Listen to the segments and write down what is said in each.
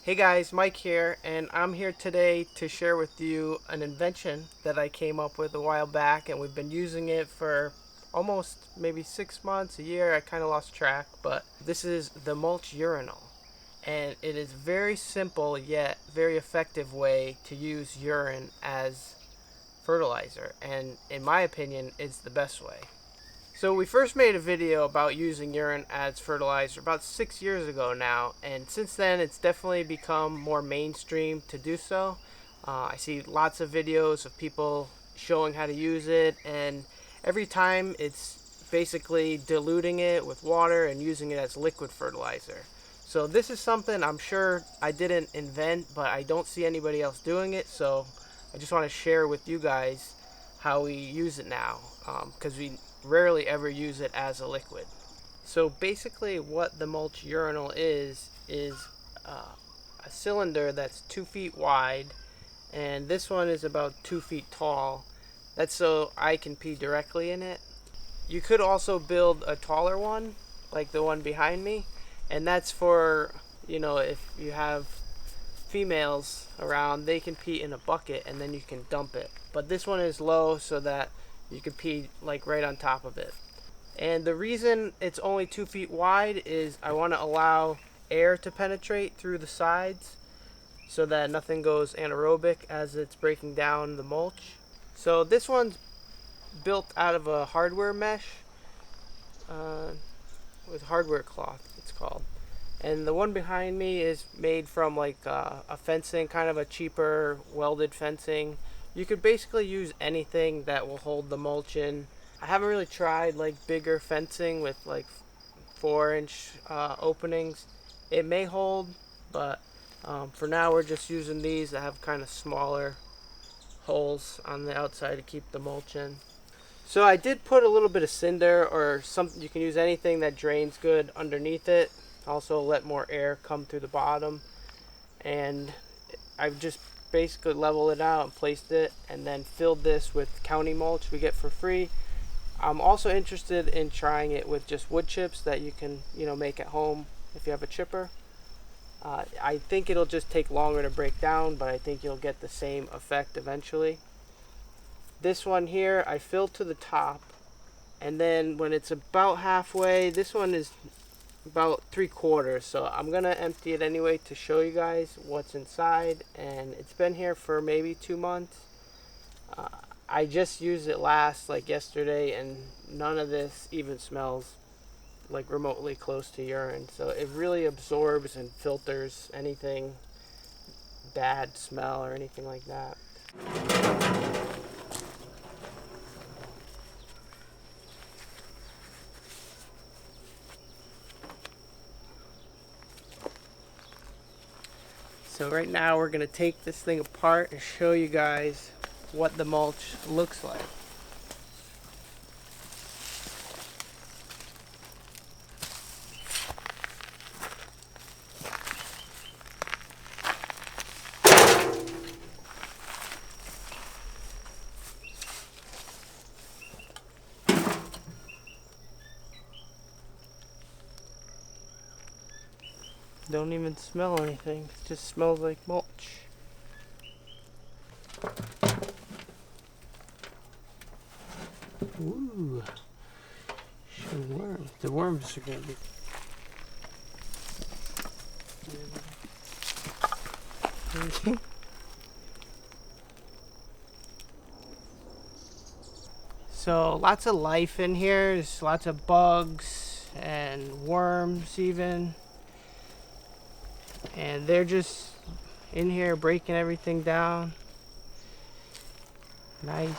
Hey guys, Mike here, and I'm here today to share with you an invention that I came up with a while back, and we've been using it for almost maybe 6 months, a year. I kind of lost track, but this is the Mulch urinal, and it is very simple yet very effective way to use urine as fertilizer, and in my opinion, it's the best way. So we first made a video about using urine as fertilizer about 6 years ago now, and since then it's definitely become more mainstream to do so. I see lots of videos of people showing how to use it, and every time it's basically diluting it with water and using it as liquid fertilizer. So this is something I'm sure I didn't invent, but I don't see anybody else doing it, so I just want to share with you guys how we use it now, because we rarely ever use it as a liquid. So basically what the Mulch urinal is a cylinder that's 2 feet wide, and this one is about 2 feet tall. That's so I can pee directly in it. You could also build a taller one like the one behind me, and that's for, if you have females around, they can pee in a bucket and then you can dump it. But this one is low so that you can pee like right on top of it. And the reason it's only 2 feet wide is I want to allow air to penetrate through the sides so that nothing goes anaerobic as it's breaking down the mulch. So this one's built out of a hardware mesh with hardware cloth, it's called. And the one behind me is made from like a fencing, kind of a cheaper welded fencing. You could basically use anything that will hold the mulch in. I haven't really tried like bigger fencing with like 4-inch openings. It may hold, but for now we're just using these that have kind of smaller holes on the outside to keep the mulch in. So I did put a little bit of cinder or something. You can use anything that drains good underneath it. Also let more air come through the bottom. And I've just basically leveled it out and placed it, and then filled this with county mulch we get for free. I'm also interested in trying it with just wood chips that you can make at home if you have a chipper. I think it'll just take longer to break down, but I think you'll get the same effect eventually. This one here I filled to the top, and then when it's about halfway, this one is about 3/4, so I'm gonna empty it anyway to show you guys what's inside. And it's been here for maybe 2 months. I just used it last like yesterday, and none of this even smells like remotely close to urine, so it really absorbs and filters anything bad smell or anything like that. So right now we're going to take this thing apart and show you guys what the mulch looks like. Don't even smell anything, it just smells like mulch. Ooh, show worms. The worms are gonna be. So lots of life in here. There's lots of bugs and worms even. And they're just in here breaking everything down. Nice.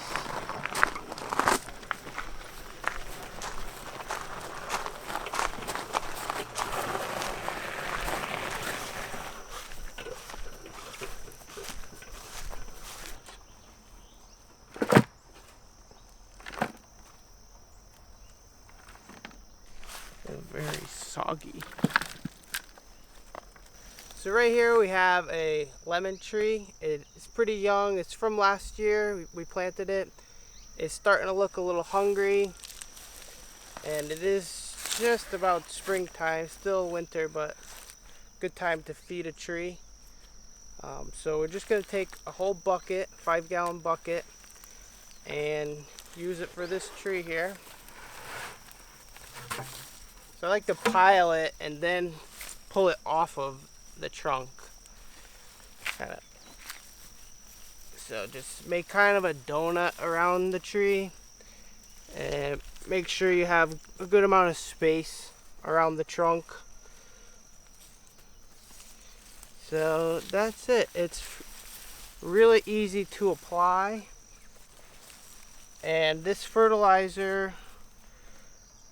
They're very soggy. So right here we have a lemon tree. It's pretty young. It's from last year. We planted it. It's starting to look a little hungry, and it is just about springtime. Still winter, but good time to feed a tree. So we're just going to take a whole bucket, 5-gallon bucket, and use it for this tree here. So I like to pile it and then pull it off of the trunk. Kinda. So just make kind of a donut around the tree and make sure you have a good amount of space around the trunk. So that's it. It's really easy to apply. And this fertilizer,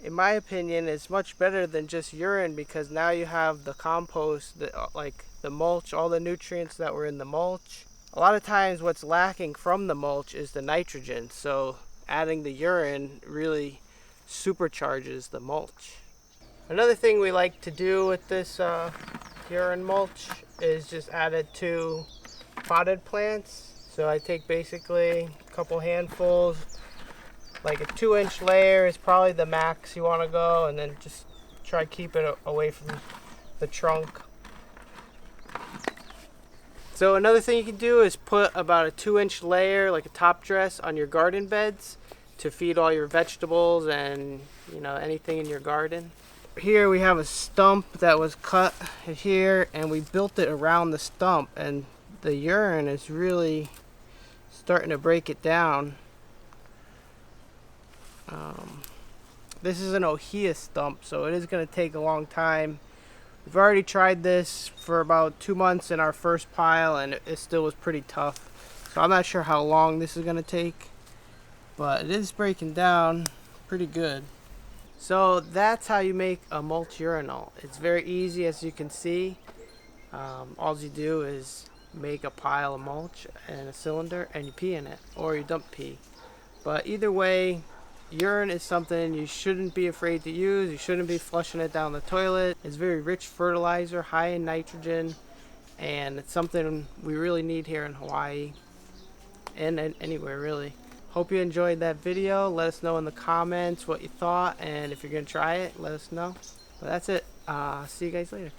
in my opinion, is much better than just urine, because now you have the compost, like the mulch, all the nutrients that were in the mulch. A lot of times what's lacking from the mulch is the nitrogen, so adding the urine really supercharges the mulch. Another thing we like to do with this urine mulch is just add it to potted plants. So I take basically a couple handfuls, like a 2-inch layer is probably the max you want to go, and then just try to keep it away from the trunk. So another thing you can do is put about a 2-inch layer, like a top dress, on your garden beds to feed all your vegetables and anything in your garden. Here we have a stump that was cut here, and we built it around the stump, and the urine is really starting to break it down. This is an ohia stump, so it is going to take a long time. We've already tried this for about 2 months in our first pile, and it still was pretty tough. So I'm not sure how long this is going to take, but it is breaking down pretty good. So that's how you make a mulch urinal. It's very easy, as you can see. All you do is make a pile of mulch and a cylinder, and you pee in it, or you dump pee. But either way, urine is something you shouldn't be afraid to use. You shouldn't be flushing it down the toilet. It's very rich fertilizer, high in nitrogen, and it's something we really need here in Hawaii and anywhere really. Hope you enjoyed that video. Let us know in the comments what you thought, and if you're gonna try it, let us know. But that's it. See you guys later.